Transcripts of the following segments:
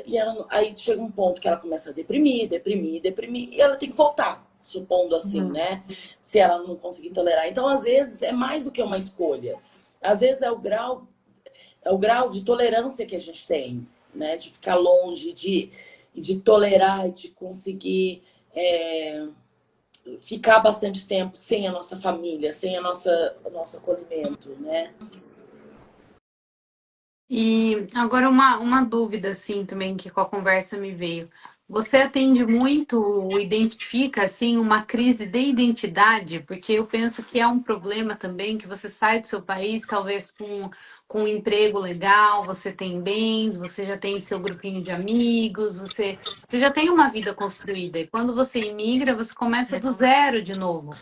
e ela, aí chega um ponto que ela começa a deprimir, e ela tem que voltar, supondo assim, Uhum. né? Se ela não conseguir tolerar. Então, às vezes, é mais do que uma escolha. Às vezes é o grau de tolerância que a gente tem, né? De ficar longe, de tolerar, de conseguir ficar bastante tempo sem a nossa família, sem o nosso acolhimento, né? E agora uma dúvida, assim, também, que com a conversa me veio. Você atende muito, identifica, assim, uma crise de identidade? Porque eu penso que é um problema também, que você sai do seu país, talvez com um emprego legal, você tem bens, você já tem seu grupinho de amigos, você já tem uma vida construída. E quando você imigra, você começa do zero de novo.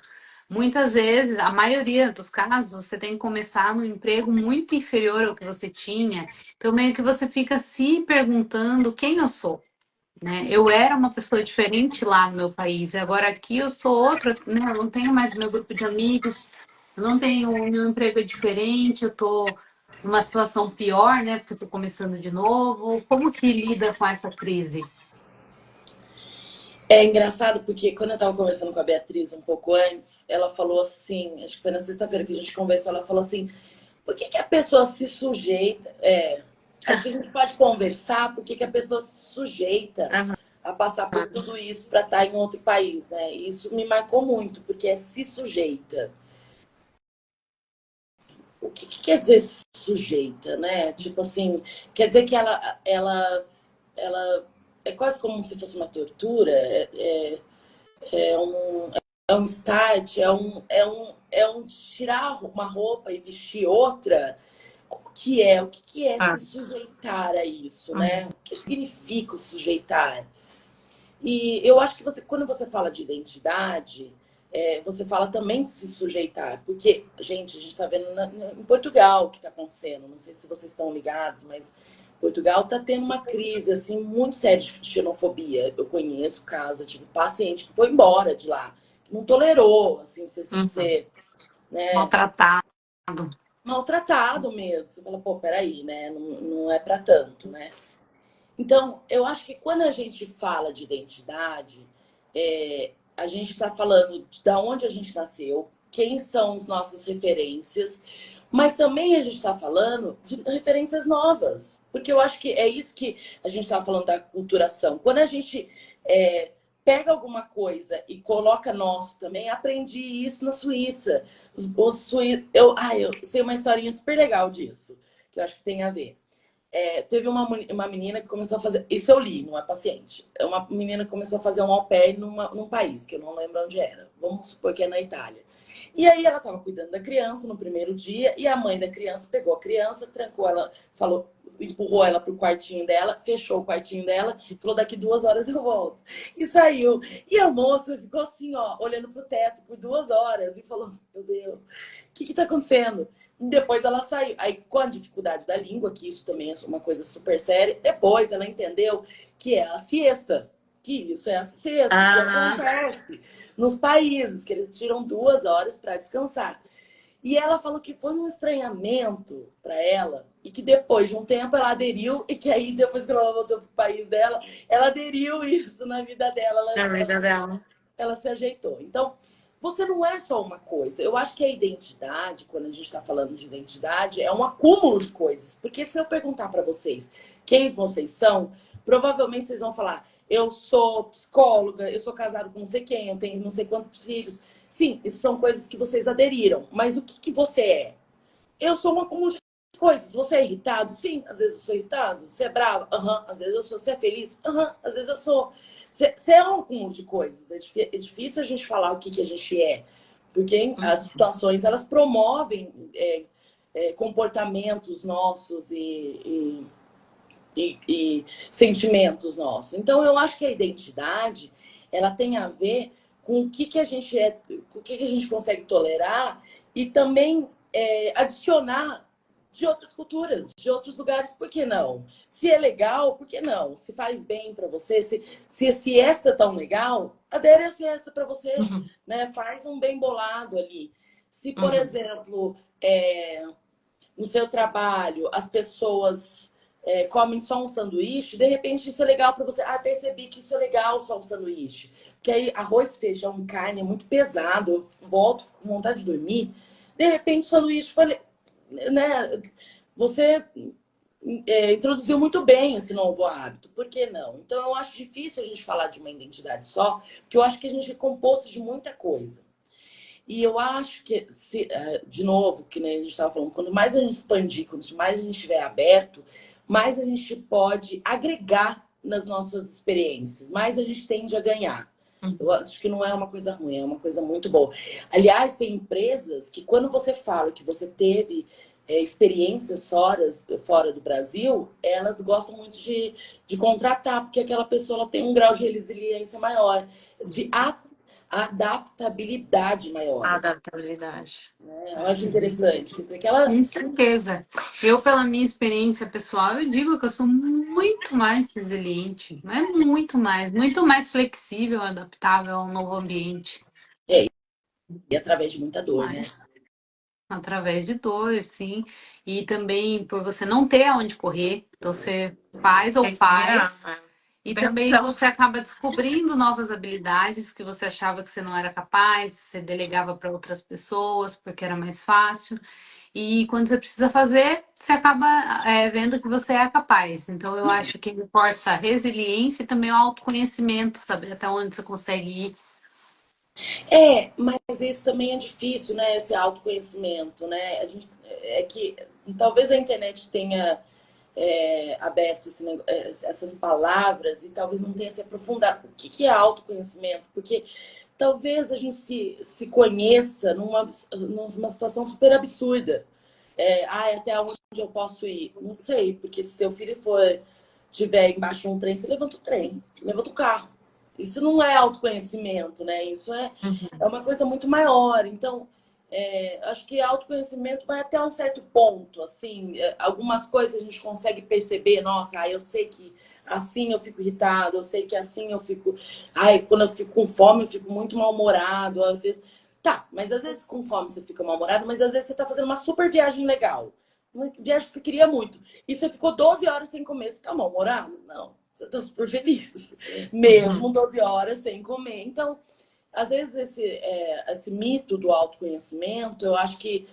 Muitas vezes, a maioria dos casos, você tem que começar num emprego muito inferior ao que você tinha. Então, meio que você fica se perguntando quem eu sou, né? Eu era uma pessoa diferente lá no meu país, e agora aqui eu sou outra, né? Eu não tenho mais meu grupo de amigos, eu não tenho, o meu emprego é diferente, eu tô numa situação pior, né? Porque eu tô começando de novo. Como que lida com essa crise? É engraçado porque quando eu estava conversando com a Beatriz um pouco antes, ela falou assim, acho que foi na sexta-feira que a gente conversou, ela falou assim, por que a pessoa se sujeita? Acho que a gente pode conversar por que a pessoa se sujeita Aham. a passar por tudo isso para estar em outro país, né? E isso me marcou muito, porque é se sujeita. O que quer dizer se sujeita, né? Tipo assim, quer dizer que ela é quase como se fosse uma tortura, é um, é um start, é um tirar uma roupa e vestir outra. O que é Ah. se sujeitar a isso, né? O que significa o sujeitar? E eu acho que quando você fala de identidade, você fala também de se sujeitar, porque, gente, a gente está vendo em Portugal o que está acontecendo. Não sei se vocês estão ligados, mas Portugal está tendo uma crise assim muito séria de xenofobia. Eu conheço casos, eu tive paciente que foi embora de lá, que não tolerou, assim, Uhum. ser, né, Maltratado. maltratado mesmo. Você fala, pô, peraí, né? Não, não é para tanto, né? Então, eu acho que quando a gente fala de identidade, a gente está falando de onde a gente nasceu, quem são as nossas referências, mas também a gente está falando de referências novas, porque eu acho que é isso que a gente estava falando da culturação. Quando a gente pega alguma coisa e coloca nosso também, aprendi isso na Suíça. Eu sei uma historinha super legal disso, que eu acho que tem a ver. Teve uma menina que começou a fazer. Isso eu li, não é paciente. Uma menina que começou a fazer um au pair num país, que eu não lembro onde era. Vamos supor que é na Itália. E aí ela estava cuidando da criança no primeiro dia, e a mãe da criança pegou a criança, trancou ela, falou, empurrou ela pro quartinho dela, fechou o quartinho dela, falou: daqui 2 horas eu volto. E saiu. E a moça ficou assim, ó, olhando pro teto por 2 horas e falou: meu Deus, o que tá acontecendo? Depois ela saiu. Aí, com a dificuldade da língua, que isso também é uma coisa super séria, depois ela entendeu que é a siesta. Que isso é a siesta, que Ah, acontece nos países, que eles tiram 2 horas para descansar. E ela falou que foi um estranhamento para ela e que depois de um tempo ela aderiu e que aí depois que ela voltou para o país dela, ela aderiu isso na vida dela, na vida dela. ela se ajeitou. Então, você não é só uma coisa. Eu acho que a identidade, quando a gente está falando de identidade, é um acúmulo de coisas. Porque se eu perguntar para vocês quem vocês são, provavelmente vocês vão falar: eu sou psicóloga, eu sou casado com não sei quem, eu tenho não sei quantos filhos. Sim, isso são coisas que vocês aderiram. Mas o que você é? Eu sou um acúmulo de coisas. Você é irritado? Sim, às vezes eu sou irritado. Você é bravo? Aham, às vezes eu sou. Você é feliz? Aham, às vezes eu sou. Você é um acúmulo de coisas. É difícil a gente falar o que a gente é. Porque as situações, elas promovem comportamentos nossos e sentimentos nossos. Então, eu acho que a identidade, ela tem a ver com o que a gente é, com o que a gente consegue tolerar e também adicionar de outras culturas, de outros lugares, por que não? Se é legal, por que não? Se faz bem para você, se a siesta é tão legal, adere a siesta para você, Uhum, né? Faz um bem bolado ali. Se, por uhum, exemplo, no seu trabalho, as pessoas comem só um sanduíche, de repente isso é legal para você. Ah, percebi que isso é legal, só um sanduíche. Porque aí arroz, feijão, carne é muito pesado, eu volto com vontade de dormir. De repente, o sanduíche, né? Você introduziu muito bem esse novo hábito, por que não? Então, eu acho difícil a gente falar de uma identidade só, porque eu acho que a gente é composto de muita coisa. E eu acho que, de novo, que nem a gente estava falando, quando mais a gente expandir, quanto mais a gente estiver aberto, mais a gente pode agregar nas nossas experiências, mais a gente tende a ganhar. Eu acho que não é uma coisa ruim, é uma coisa muito boa. Aliás, tem empresas que quando você fala que você teve experiências fora do Brasil, elas gostam muito de contratar, porque aquela pessoa ela tem um grau de resiliência maior, de adaptabilidade A maior. adaptabilidade. Olha que interessante. Quer dizer que ela. Com certeza. Eu, pela minha experiência pessoal, eu digo que eu sou muito mais resiliente, não é muito mais flexível, adaptável ao novo ambiente. E através de muita dor, né? Mas, através de dor, sim. E também por você não ter aonde correr, então você faz ou faz. E também você acaba descobrindo novas habilidades que você achava que você não era capaz, você delegava para outras pessoas porque era mais fácil. E quando você precisa fazer, você acaba vendo que você é capaz. Então, eu acho que reforça a resiliência e também o autoconhecimento, saber até onde você consegue ir. Mas isso também é difícil, né? Esse autoconhecimento, né? A gente, é que talvez a internet tenha aberto essas palavras e talvez não tenha se aprofundado. O que é autoconhecimento? Porque talvez a gente se conheça numa situação super absurda. Até onde eu posso ir? Não sei, porque se seu filho tiver embaixo de um trem, você levanta o trem, você levanta o carro. Isso não é autoconhecimento, né? Isso é uma coisa muito maior. Então, acho que autoconhecimento vai até um certo ponto, assim. Algumas coisas a gente consegue perceber, nossa, eu sei que assim eu fico irritado, eu sei que assim eu fico. Quando eu fico com fome, eu fico muito mal-humorado. Às vezes. Tá, mas às vezes com fome você fica mal-humorado, mas às vezes você tá fazendo uma super viagem legal. Uma viagem que você queria muito. E você ficou 12 horas sem comer, você tá mal-humorado? Não. Você tá super feliz. Mesmo 12 horas sem comer. Então, às vezes esse mito do autoconhecimento, eu acho que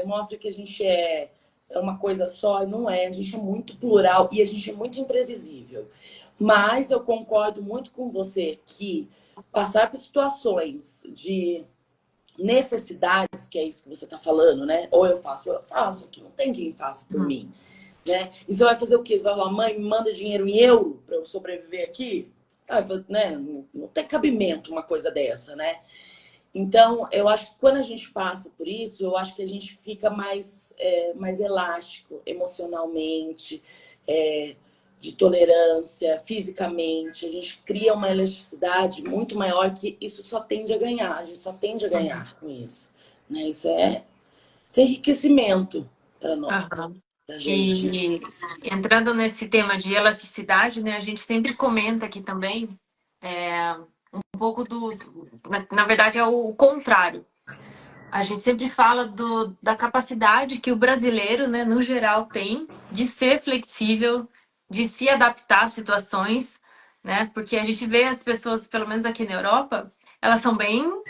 mostra que a gente é uma coisa só e não é. A gente é muito plural e a gente é muito imprevisível. Mas eu concordo muito com você que passar por situações de necessidades, que é isso que você está falando, né? Ou eu faço, aqui não tem quem faça por mim, né? E você vai fazer o quê? Você vai falar, mãe, me manda dinheiro em euro para eu sobreviver aqui? Né? Não tem cabimento uma coisa dessa, né? Então, eu acho que quando a gente passa por isso, eu acho que a gente fica mais elástico emocionalmente, de tolerância, fisicamente. A gente cria uma elasticidade muito maior que isso só tende a ganhar. A gente só tende a ganhar com isso. Né? Isso é enriquecimento para nós, pra gente. E entrando nesse tema de elasticidade, né, a gente sempre comenta aqui também um pouco na verdade é o contrário. A gente sempre fala da capacidade que o brasileiro, né, no geral, tem de ser flexível, de se adaptar às situações, né? Porque a gente vê as pessoas, pelo menos aqui na Europa, elas são bem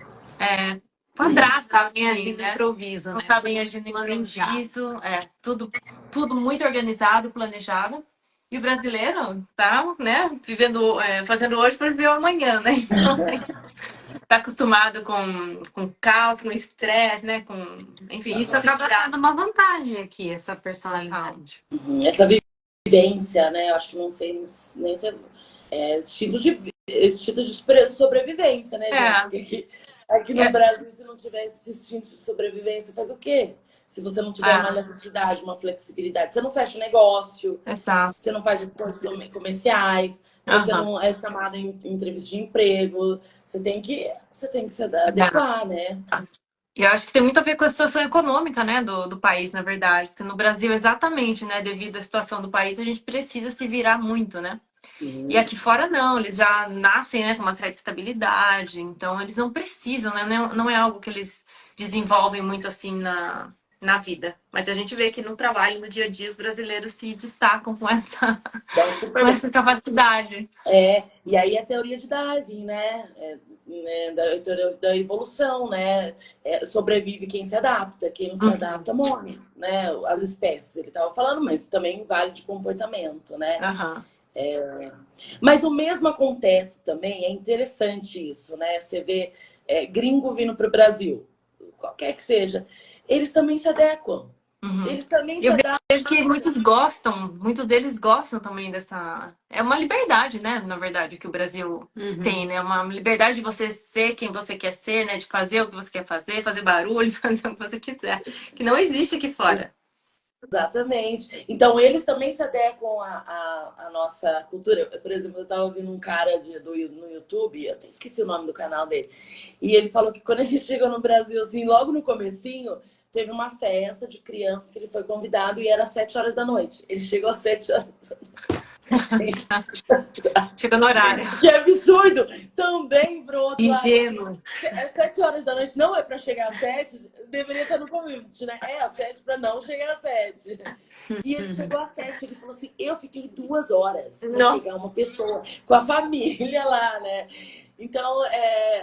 quadradas, Sabem assim, agir no né? improviso, Não né? sabem agir no improviso, tudo muito organizado, planejado. E o brasileiro tá, né, fazendo hoje para viver o amanhã, né? Então, tá acostumado com caos, com estresse, né? Enfim, Isso acaba sendo uma vantagem aqui, essa personalidade. Essa vivência, né? Eu acho que não sei nem se instinto de sobrevivência, né, gente? Aqui no Brasil, se não tiver esse instinto de sobrevivência, faz o quê? Se você não tiver uma elasticidade, uma flexibilidade, você não fecha negócio, você não faz acordos comerciais, você não é chamado em entrevista de emprego, você tem que se adequar, né? E eu acho que tem muito a ver com a situação econômica, né, do país, na verdade. Porque no Brasil, exatamente, né, devido à situação do país, a gente precisa se virar muito, né? Sim. E aqui fora não, eles já nascem, né, com uma certa estabilidade, então eles não precisam, né? Não é algo que eles desenvolvem muito assim na vida. Mas a gente vê que no trabalho, no dia a dia, os brasileiros se destacam com Dão com super bem. essa capacidade. E aí a teoria de Darwin, né? Da teoria da evolução, né? Sobrevive quem se adapta, quem não se adapta morre, né? As espécies, ele estava falando, mas também vale de comportamento, né? Uhum. Mas o mesmo acontece também, é interessante isso, né? Você vê gringo vindo para o Brasil, qualquer que seja, eles também se adequam. Eles também se Eu adaptam. vejo que muitos deles gostam também dessa. É uma liberdade, né? Na verdade, que o Brasil tem, né? Uma liberdade de você ser quem você quer ser, né? De fazer o que você quer fazer barulho, fazer o que você quiser. Que não existe aqui fora. Exatamente. Então, eles também se adequam à nossa cultura. Por exemplo, eu estava ouvindo um cara no YouTube, eu até esqueci o nome do canal dele, e ele falou que quando a gente chegou no Brasil, assim, logo no comecinho, teve uma festa de criança que ele foi convidado e era às 7 horas da noite. Ele chegou às 7 horas da noite. Chega no horário. Que absurdo! Também, pro outro lado, Ingênuo. é 7 horas da noite, não é para chegar às 7, deveria estar no convite, né? É às 7 para não chegar às 7. E ele chegou às 7, ele falou assim: eu fiquei 2 horas para chegar uma pessoa com a família lá, né? Então,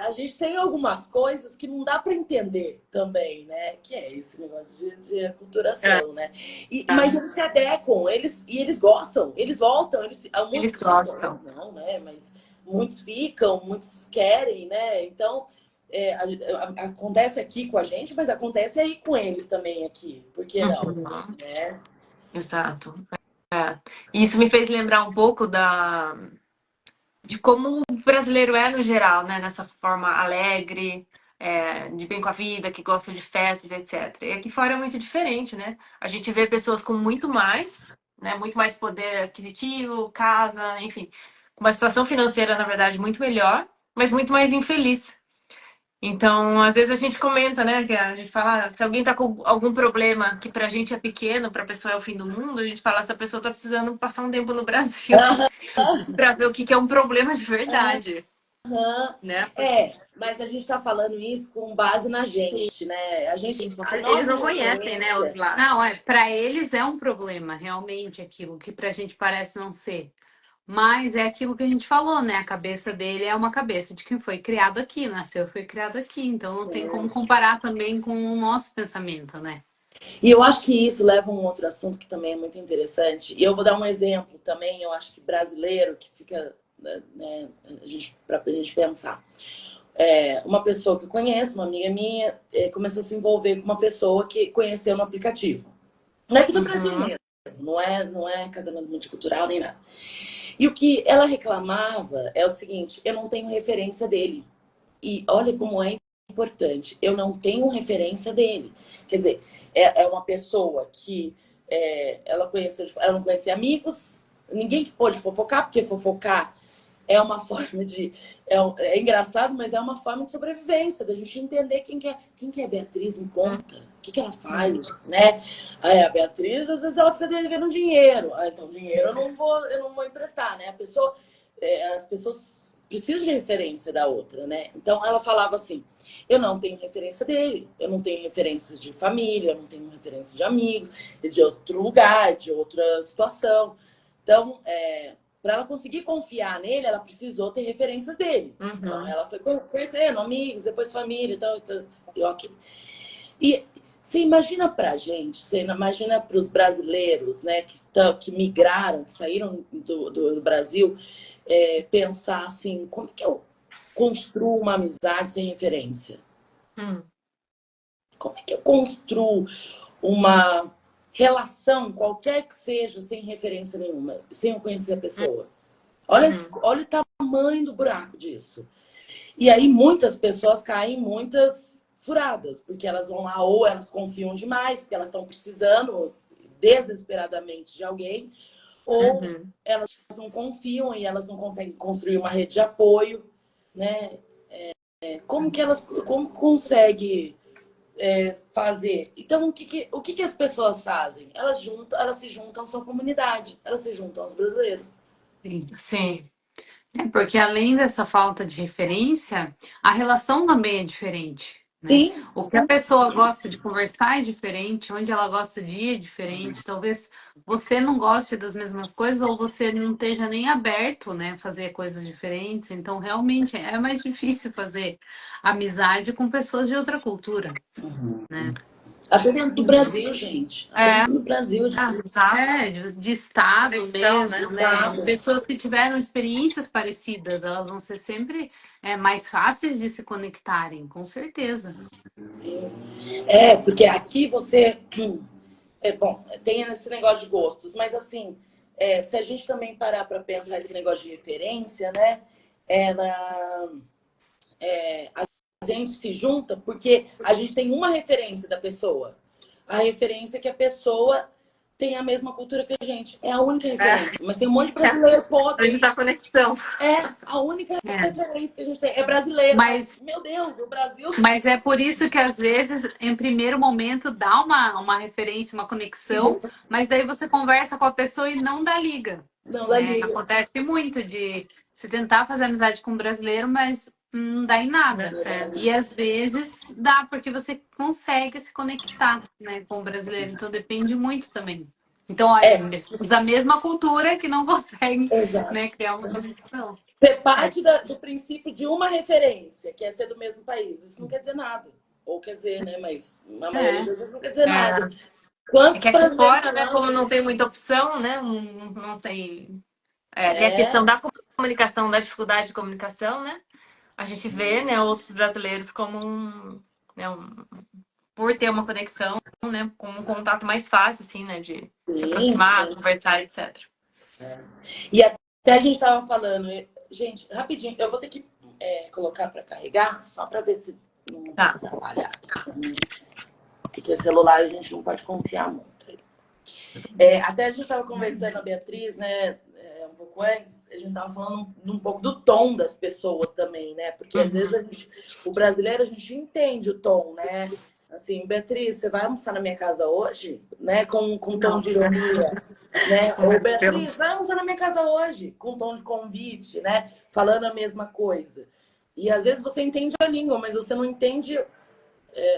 a gente tem algumas coisas que não dá para entender também, né? Que é esse negócio de aculturação, né? Mas eles se adequam, eles gostam, eles voltam, Eles muitos gostam. não, né? Mas muitos ficam, muitos querem, né? Então, acontece aqui com a gente, mas acontece aí com eles também aqui. Por que não? Né? Exato. E isso me fez lembrar um pouco de como o brasileiro é no geral, né? Nessa forma alegre, de bem com a vida, que gosta de festas, etc. E aqui fora é muito diferente, né? A gente vê pessoas com muito mais, né? Muito mais poder aquisitivo, casa, enfim, com uma situação financeira, na verdade, muito melhor, mas muito mais infeliz. Então, às vezes a gente comenta, né? Que a gente fala, se alguém tá com algum problema que pra gente é pequeno, pra pessoa é o fim do mundo, a gente fala, essa pessoa tá precisando passar um tempo no Brasil pra ver o que é um problema de verdade. Né? Mas a gente está falando isso com base na gente, né? Eles não conhecem, né, os lados. Não, para eles é um problema, realmente, aquilo que pra gente parece não ser. Mas é aquilo que a gente falou, né? A cabeça dele é uma cabeça de quem foi criado aqui, nasceu, foi criado aqui. Então não tem como comparar também com o nosso pensamento, né? E eu acho que isso leva a um outro assunto que também é muito interessante. E eu vou dar um exemplo também, eu acho que brasileiro, que fica, né, para a gente pensar. Uma pessoa que eu conheço, uma amiga minha, começou a se envolver com uma pessoa que conheceu no aplicativo. Não é aqui do Brasil mesmo, não é casamento multicultural nem nada. E o que ela reclamava é o seguinte: eu não tenho referência dele. E olha como é importante, eu não tenho referência dele. Quer dizer, é uma pessoa que ela não conhecia amigos, ninguém que pôde fofocar, porque fofocar é uma forma de. É engraçado, mas é uma forma de sobrevivência, da gente entender quem que é a Beatriz, me conta, o que ela faz, né? A Beatriz, às vezes, ela fica devendo dinheiro. Então, dinheiro eu não vou emprestar, né? As pessoas precisam de referência da outra, né? Então, ela falava assim: eu não tenho referência dele, eu não tenho referência de família, eu não tenho referência de amigos, de outro lugar, de outra situação. Então, para ela conseguir confiar nele, ela precisou ter referências dele. Então, ela foi conhecendo amigos, depois família e ok. E você imagina pra gente, você imagina para os brasileiros, né, que migraram, que saíram do Brasil, pensar assim: como é que eu construo uma amizade sem referência? Como é que eu construo uma relação, qualquer que seja, sem referência nenhuma, sem eu conhecer a pessoa? Olha o tamanho do buraco disso. E aí muitas pessoas caem em muitas furadas, porque elas vão lá, ou elas confiam demais, porque elas estão precisando desesperadamente de alguém, ou elas não confiam e elas não conseguem construir uma rede de apoio, né? Como consegue fazer? Então, o que as pessoas fazem? Elas se juntam à sua comunidade, elas se juntam aos brasileiros. Sim. Porque além dessa falta de referência, a relação também é diferente, né? Sim. O que a pessoa gosta de conversar é diferente, onde ela gosta de ir é diferente. Talvez você não goste das mesmas coisas ou você não esteja nem aberto, né, a fazer coisas diferentes. Então, realmente é mais difícil fazer amizade com pessoas de outra cultura, né? Até dentro do Brasil, gente. Até É, dentro do Brasil. exato. De estado Conexão, mesmo, né? né? Exato. Pessoas que tiveram experiências parecidas, elas vão ser sempre mais fáceis de se conectarem, com certeza. Sim. É, porque aqui você. Bom, tem esse negócio de gostos, mas assim, se a gente também parar para pensar esse negócio de referência, né? Ela, a gente se junta porque a gente tem uma referência da pessoa. A referência é que a pessoa tem a mesma cultura que a gente. É a única referência. Mas tem um monte de brasileiro Pra pobre. gente dar conexão. É a única É. referência que a gente tem. É brasileiro. Mas, Meu Deus, o Brasil. mas é por isso que às vezes, em primeiro momento, dá uma referência, uma conexão, mas daí você conversa com a pessoa e não dá liga. Não dá liga. Acontece muito de se tentar fazer amizade com um brasileiro, mas não dá em nada. E às vezes dá, porque você consegue se conectar, né, com o brasileiro. Então depende muito também. Então, olha, pessoas da mesma cultura que não conseguem, Exato. né, criar uma conexão. Ser parte do princípio de uma referência, que é ser do mesmo país. Isso não quer dizer nada. Ou quer dizer, né? Mas a maioria das vezes não quer dizer nada. É que aqui fora, né, como não tem muita opção, né, não tem... Tem a questão da comunicação, da dificuldade de comunicação, né? A gente vê, né, outros brasileiros como por ter uma conexão, né, com um contato mais fácil, assim, né, de se aproximar, conversar, etc. E até a gente estava falando, gente, rapidinho, eu vou ter que colocar para carregar, só para ver se não trabalhar. Porque celular a gente não pode confiar muito. Até a gente estava conversando, a Beatriz, né, um pouco antes, a gente estava falando um pouco do tom das pessoas também, né? Porque às vezes o brasileiro, a gente entende o tom, né? Assim, Beatriz, você vai almoçar na minha casa hoje? Né? Com tom de ironia, né? Ou Beatriz, vai almoçar na minha casa hoje? Com tom de convite, né? Falando a mesma coisa. E às vezes você entende a língua, mas você não entende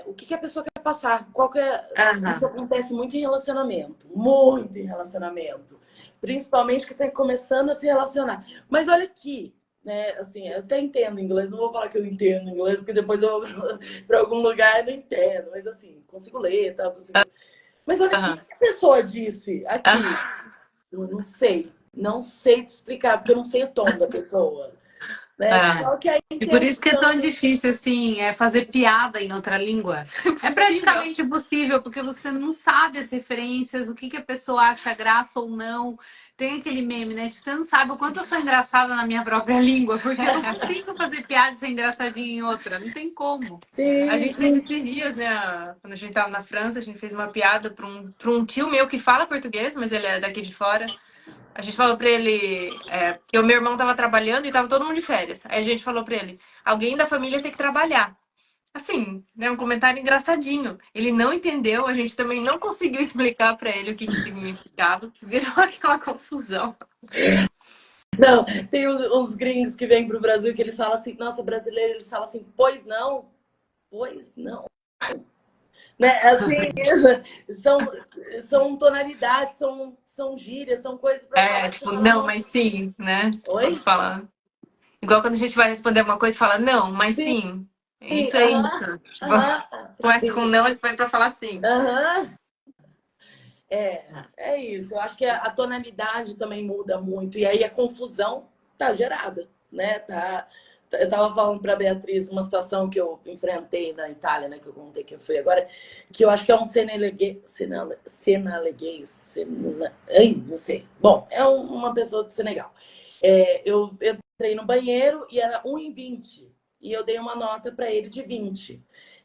o que a pessoa quer passar. Qual que é... Isso acontece muito em relacionamento. Muito em relacionamento. Principalmente que está começando a se relacionar. Mas olha aqui, né? Assim, eu até entendo inglês. Não vou falar que eu entendo inglês, porque depois eu vou para algum lugar e não entendo. Mas assim, consigo ler, tá? Mas olha aqui, o que a pessoa disse aqui? Eu não sei. Não sei te explicar, porque eu não sei o tom da pessoa. Né? Só que e por isso que é tão difícil, assim, fazer piada em outra língua. É praticamente impossível, porque você não sabe as referências, o que a pessoa acha graça ou não. Tem aquele meme, né? Você não sabe o quanto eu sou engraçada na minha própria língua, porque eu não consigo fazer piada e ser engraçadinha em outra. Não tem como. Sim, a gente fez esses dias, né? Quando a gente tava na França, a gente fez uma piada para um tio meu que fala português, mas ele é daqui de fora. A gente falou pra ele que o meu irmão tava trabalhando e tava todo mundo de férias. Aí a gente falou pra ele, alguém da família tem que trabalhar. Assim, né, um comentário engraçadinho. Ele não entendeu, a gente também não conseguiu explicar pra ele o que significava. Virou aquela confusão. Não, tem uns gringos que vêm pro Brasil que eles falam assim, nossa, brasileiro, eles falam assim, pois não. Né? Assim, são tonalidades, são gírias, são coisas pra falar. Tipo, não, mas sim, né? Oi? Falar. Igual quando a gente vai responder alguma coisa, fala não, mas sim. Isso é isso. Tipo, começa com não e depois pra falar sim. É isso. Eu acho que a tonalidade também muda muito. E aí a confusão tá gerada, né? Eu tava falando pra Beatriz uma situação que eu enfrentei na Itália, né? Que eu contei que eu fui agora, que eu acho que é um não sei. Bom, é uma pessoa do Senegal. Eu entrei no banheiro e era 1,20. E eu dei uma nota para ele de 20.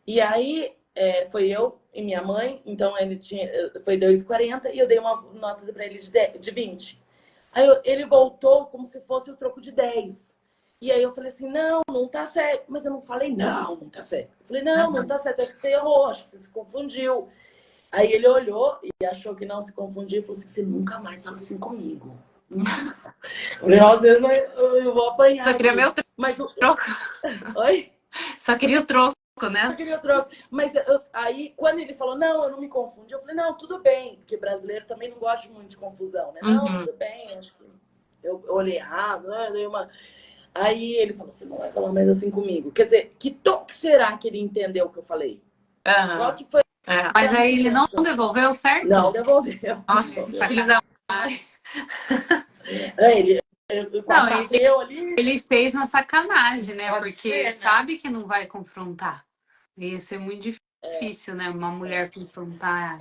E aí foi eu e minha mãe, então foi 2,40 e eu dei uma nota para ele de 20. Aí ele voltou como se fosse o troco de 10. E aí eu falei assim, não tá certo. Mas eu não falei, não tá certo. Eu falei, não tá certo, acho que você errou, acho que você se confundiu. Aí ele olhou e achou que não se confundiu e falou assim, você nunca mais fala assim comigo. Eu falei, nossa, eu vou apanhar. Só queria meu troco. Oi? Só queria o troco. né? Eu queria o troco. Mas aí, quando ele falou, não, eu não me confundi, eu falei, não, tudo bem, porque brasileiro também não gosta muito de confusão, né? Não, tudo bem, acho que eu olhei errado, né? Eu dei uma... Aí ele falou, você não vai falar mais assim comigo. Quer dizer, que tom que será que ele entendeu o que eu falei? Qual que foi Mas aí ele não devolveu, certo? Não devolveu. Nossa, filho da mãe. Ele Não, bateu ali. ele fez na sacanagem, né? Pode Porque ser, né? sabe que não vai confrontar. Ia ser muito difícil, né? Uma mulher confrontar.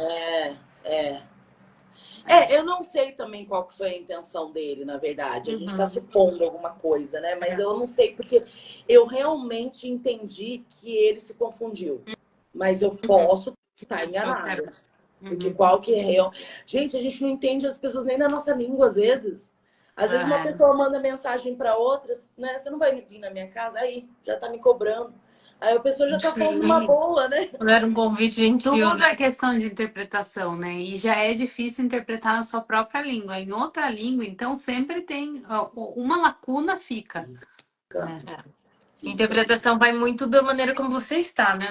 Eu não sei também qual que foi a intenção dele, na verdade. A gente está supondo alguma coisa, né? Mas eu não sei, porque eu realmente entendi que ele se confundiu. Mas eu posso estar enganada. Porque qual que é real? Gente, a gente não entende as pessoas nem na nossa língua, às vezes. Às vezes uma pessoa manda mensagem para outras, né? Você não vai vir na minha casa? Aí, já tá me cobrando. Aí a pessoa já tá falando uma boa, né? Não era um convite gentil, Tudo né? é questão de interpretação, né? E já é difícil interpretar na sua própria língua. Em outra língua, então, sempre tem uma lacuna fica. Né? Interpretação vai muito da maneira como você está, né?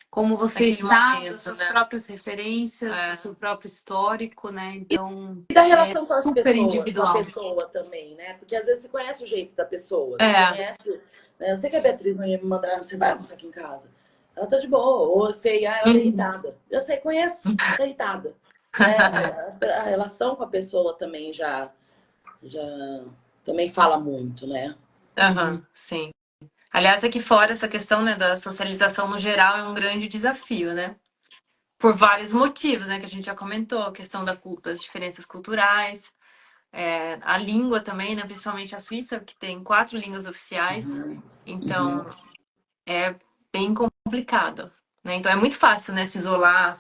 Como você naquele está, momento, das suas né? próprias referências, do seu próprio histórico, né? Então, E da relação com as super pessoas, individual. com a pessoa também, né? Porque às vezes você conhece o jeito da pessoa. Você conhece, né? Eu sei que a Beatriz não ia me mandar, você vai almoçar aqui em casa. Ela tá de boa. Ou eu sei, ela tá irritada. Eu sei, conheço, tá irritada. Né? A relação com a pessoa também já também fala muito, né? Sim. Aliás, aqui fora, essa questão, né, da socialização no geral é um grande desafio, né? Por vários motivos, né? Que a gente já comentou. A questão das diferenças culturais. A língua também, né? Principalmente a Suíça, que tem 4 línguas oficiais. Então, é bem complicado. Né? Então, é muito fácil, né? Se isolar,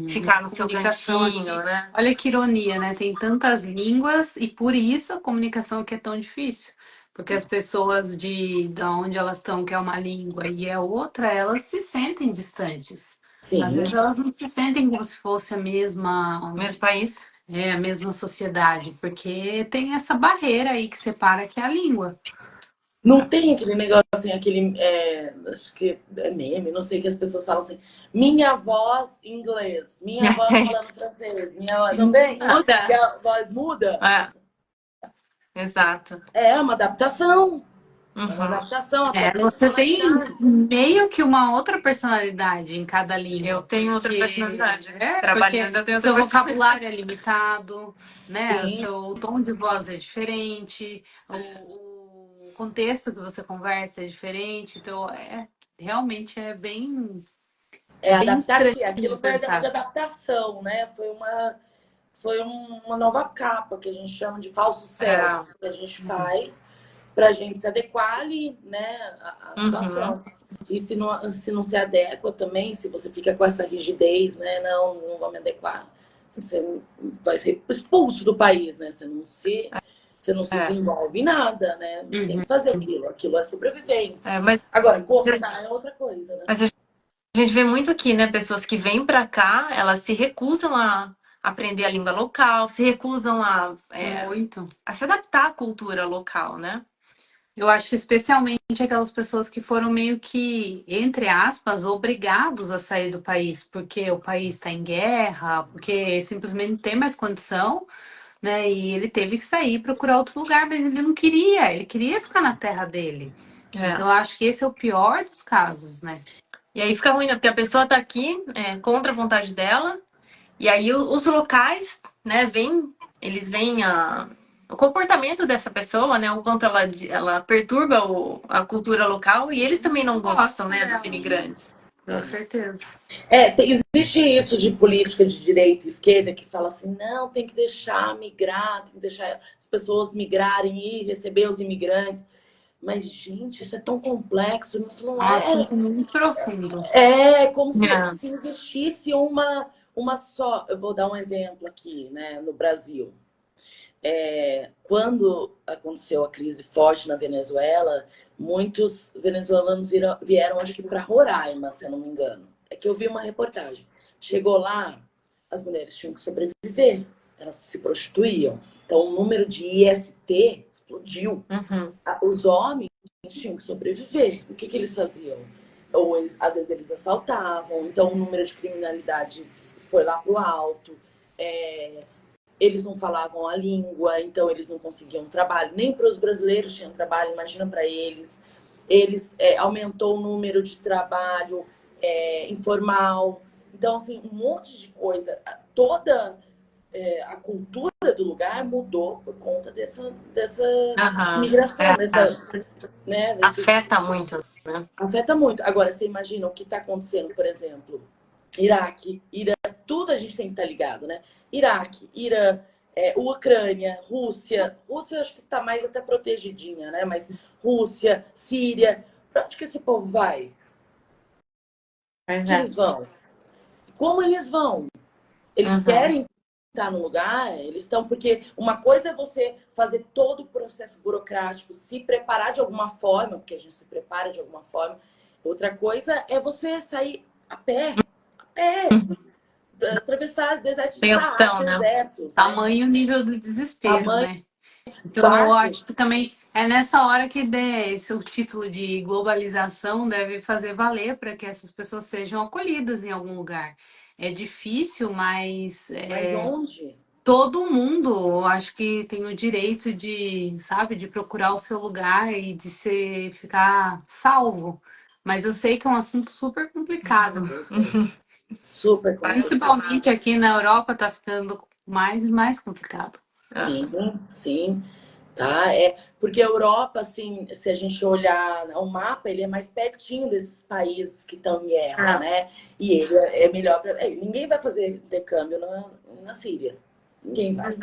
ficar no seu cantinho, né? Olha que ironia, né? Tem tantas línguas e por isso a comunicação aqui é tão difícil. Porque as pessoas de onde elas estão, que é uma língua e é outra, elas se sentem distantes. Sim. Às vezes elas não se sentem como se fosse o mesmo país. A mesma sociedade, porque tem essa barreira aí que separa, que é a língua. Não tem aquele negócio assim, acho que é meme, não sei, que as pessoas falam assim, minha voz em inglês, minha voz falando francês, minha voz... Não tem? Muda. Minha voz muda? Exato. É uma adaptação. Uma adaptação. Você tem meio que uma outra personalidade em cada língua. Eu tenho outra personalidade. Trabalhando, eu tenho outra seu vocabulário é limitado, né? O Sim. seu tom de voz é diferente, o contexto que você conversa é diferente. Então, realmente é bem... Aquilo foi de adaptação, né? Foi uma nova capa que a gente chama de falso céu, que a gente faz para a gente se adequar ali, né, à situação. E se não se adequa também, se você fica com essa rigidez, né, não vou me adequar, você vai ser expulso do país, né? Você não se desenvolve em nada, né? Você tem que fazer aquilo é sobrevivência. Agora, governar é outra coisa, né? Mas a gente vê muito aqui, né, pessoas que vêm para cá, elas se recusam a aprender a língua local, se recusam a se adaptar à cultura local, né? Eu acho que especialmente aquelas pessoas que foram meio que, entre aspas, obrigados a sair do país, porque o país está em guerra, porque simplesmente não tem mais condição, né? E ele teve que sair, procurar outro lugar, mas ele não queria, ele queria ficar na terra dele. Então, eu acho que esse é o pior dos casos, né? E aí fica ruim, né? Porque a pessoa tá aqui contra a vontade dela, e aí os locais, né, eles veem o comportamento dessa pessoa, né? O quanto ela perturba a cultura local, e eles também não gostam, né, dos imigrantes. Com certeza. Existe isso de política de direita e esquerda que fala assim, não, tem que deixar migrar, tem que deixar as pessoas migrarem e receber os imigrantes. Mas, gente, isso é tão complexo, isso não é... assunto muito profundo. É como se existisse uma só... Eu vou dar um exemplo aqui, né, no Brasil. Quando aconteceu a crise forte na Venezuela, muitos venezuelanos vieram, acho que para Roraima, se eu não me engano. É que eu vi uma reportagem. Chegou lá, as mulheres tinham que sobreviver, elas se prostituíam. Então, o número de IST explodiu. Os homens tinham que sobreviver. O que eles faziam? ou às vezes eles assaltavam, então o número de criminalidade foi lá pro alto. Eles não falavam a língua, então eles não conseguiam trabalho. Nem para os brasileiros tinham trabalho, imagina para eles. Aumentou o número de trabalho informal. Então, assim, um monte de coisa. Toda a cultura do lugar mudou por conta dessa migração. Afeta muito, né? Afeta muito. Agora, você imagina o que está acontecendo, por exemplo, Iraque, Irã, tudo a gente tem que estar ligado, né? Iraque, Irã, Ucrânia, Rússia. Rússia acho que está mais até protegidinha, né? Mas Rússia, Síria, para onde que esse povo vai? Onde eles vão? Como eles vão? Eles querem estar no lugar, eles estão... Porque uma coisa é você fazer todo o processo burocrático, se preparar de alguma forma, porque a gente se prepara de alguma forma. Outra coisa é você sair a pé, atravessar desertos de Saara, desertos. Né? Tamanho nível do desespero, né? Então, eu acho que também é nessa hora que o título de globalização deve fazer valer para que essas pessoas sejam acolhidas em algum lugar. É difícil, mas onde? Todo mundo, acho que tem o direito de, sabe, de procurar o seu lugar e de ficar salvo. Mas eu sei que é um assunto super complicado. Super complicado. Principalmente aqui na Europa está ficando mais e mais complicado. Sim. Tá? Porque a Europa, assim, se a gente olhar o mapa, ele é mais pertinho desses países que estão em guerra, né? E ele é melhor ninguém vai fazer intercâmbio na Síria. Ninguém vai.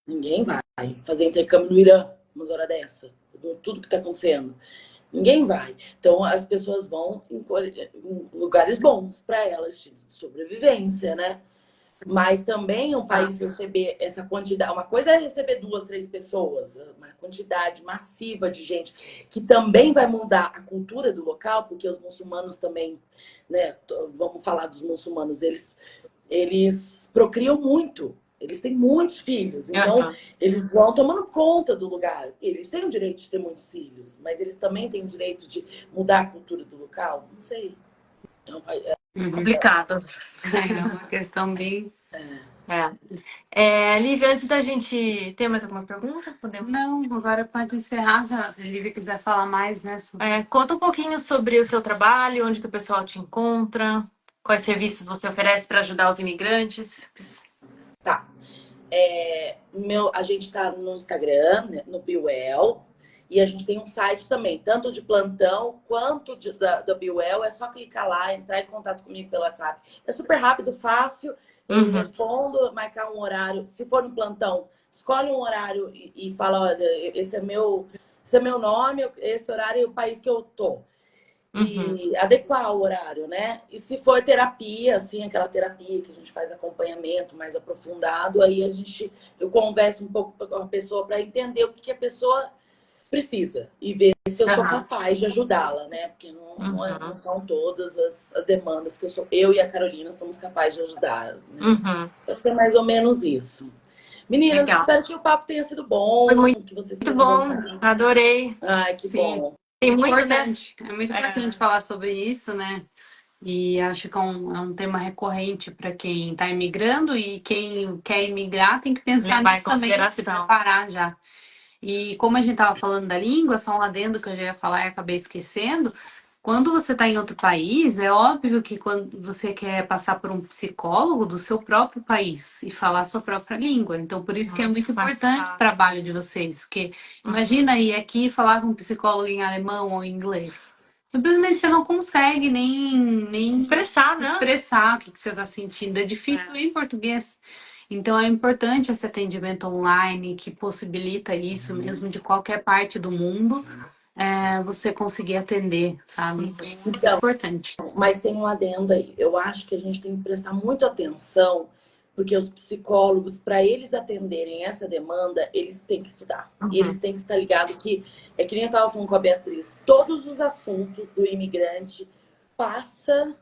Ninguém vai fazer intercâmbio no Irã, umas horas dessa. Tudo que está acontecendo. Ninguém vai. Então, as pessoas vão em lugares bons para elas, de sobrevivência, né? Mas também um país receber essa quantidade... Uma coisa é receber 2, 3 pessoas, uma quantidade massiva de gente, que também vai mudar a cultura do local, porque os muçulmanos também, né? Vamos falar dos muçulmanos, eles procriam muito. Eles têm muitos filhos, então eles vão tomando conta do lugar. Eles têm o direito de ter muitos filhos, mas eles também têm o direito de mudar a cultura do local? Não sei. Então, complicado. É uma questão bem... Lívia, antes da gente... Tem mais alguma pergunta? Podemos? Não, agora pode encerrar, se a Lívia quiser falar mais, né? Conta um pouquinho sobre o seu trabalho, onde que o pessoal te encontra, quais serviços você oferece para ajudar os imigrantes. Tá. A gente está no Instagram, né, no BeWell, e a gente tem um site também, tanto de plantão quanto da BeWell. É só clicar lá, entrar em contato comigo pelo WhatsApp. É super rápido, fácil. Eu respondo, marcar um horário. Se for no plantão, escolhe um horário e fala: olha, esse é meu nome, esse horário é o país que eu tô. E adequar o horário, né? E se for terapia, assim, aquela terapia que a gente faz acompanhamento mais aprofundado, aí eu converso um pouco com a pessoa para entender o que a pessoa precisa e ver se eu sou capaz de ajudá-la, né? Porque não são todas as demandas que eu e a Carolina somos capazes de ajudar. Né? Então é mais ou menos isso. Meninas, espero que o papo tenha sido bom. Foi que vocês muito bom, adorei. Ai, que bom. Tem muito importante. É muito importante falar sobre isso, né? E acho que é um tema recorrente para quem está imigrando, e quem quer imigrar tem que pensar nisso também, se preparar já. E como a gente estava falando da língua, só um adendo que eu já ia falar e acabei esquecendo. Quando você está em outro país, é óbvio que quando você quer passar por um psicólogo do seu próprio país e falar a sua própria língua. Então, por isso que é muito importante o trabalho de vocês. Porque imagina ir aqui falar com um psicólogo em alemão ou em inglês. Simplesmente você não consegue nem expressar, né? Expressar o que você está sentindo. É difícil em português. Então, é importante esse atendimento online que possibilita isso mesmo de qualquer parte do mundo. Você conseguir atender, sabe? Muito importante. Mas tem um adendo aí. Eu acho que a gente tem que prestar muita atenção, porque os psicólogos, para eles atenderem essa demanda, eles têm que estudar. E eles têm que estar ligados que, é que nem eu estava falando com a Beatriz, todos os assuntos do imigrante passa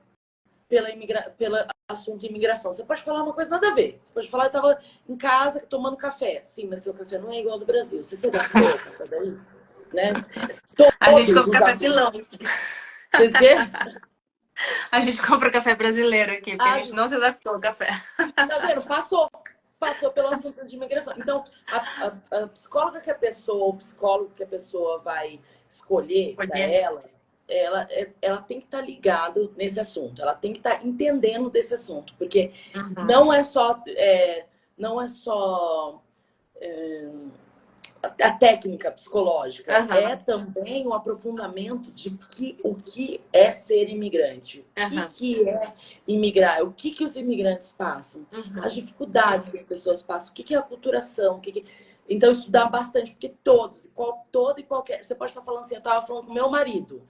pelo assunto imigração. Você pode falar uma coisa nada a ver. Você pode falar: eu estava em casa tomando café. Sim, mas seu café não é igual ao do Brasil. Você se adaptou ao café daí? Né? A gente come café pilão. Vocês quê? A gente compra café brasileiro aqui, porque a Ah, gente não se adaptou ao café. Tá vendo? Passou pelo assunto de imigração. Então, a psicóloga que a pessoa, o psicólogo que a pessoa vai escolher para ela tem que estar ligado nesse assunto. Ela tem que estar entendendo desse assunto, porque não é só a técnica psicológica, é também o aprofundamento de o que é ser imigrante, o que é imigrar, o que os imigrantes passam, as dificuldades que as pessoas passam, o que é a aculturação, Então, estudar bastante, porque todo e qualquer... Você pode estar falando assim, eu estava falando com meu marido,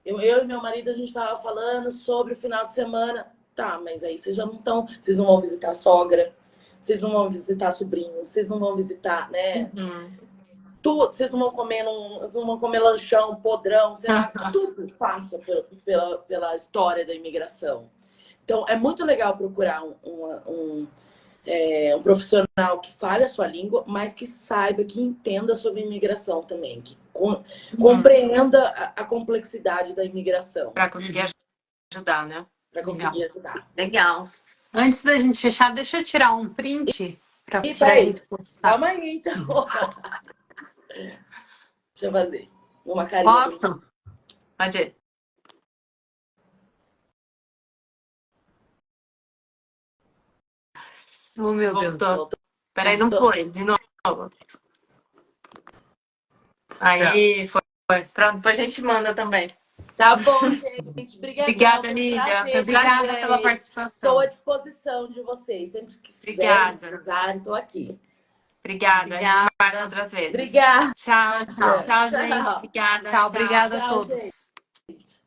eu e meu marido, a gente estava falando sobre o final de semana, tá, mas aí vocês já não estão, vocês não vão visitar a sogra, vocês não vão visitar sobrinho, vocês não vão visitar, né? Tudo, vocês não vão comer lanchão, podrão, sei lá, tudo passa pela história da imigração. Então, é muito legal procurar um profissional que fale a sua língua, mas que saiba, que entenda sobre imigração também, que compreenda a complexidade da imigração. Para conseguir ajudar, né? Para conseguir ajudar. Legal. Antes da gente fechar, deixa eu tirar um print para a gente postar. Calma aí, então. Deixa eu fazer uma carinha. Posso? Pode ir. Oh, meu Deus. Voltou. Peraí, não foi. De novo. Aí, foi. Pronto, depois a gente manda também. Tá bom, gente. Obrigada, Lívia. Obrigada pela participação. Estou à disposição de vocês. Sempre que quiserem, precisarem, estou aqui. Obrigada. A gente vai outras vezes. Obrigada. Tchau, gente. Obrigada. Tchau, obrigada a todos. Gente.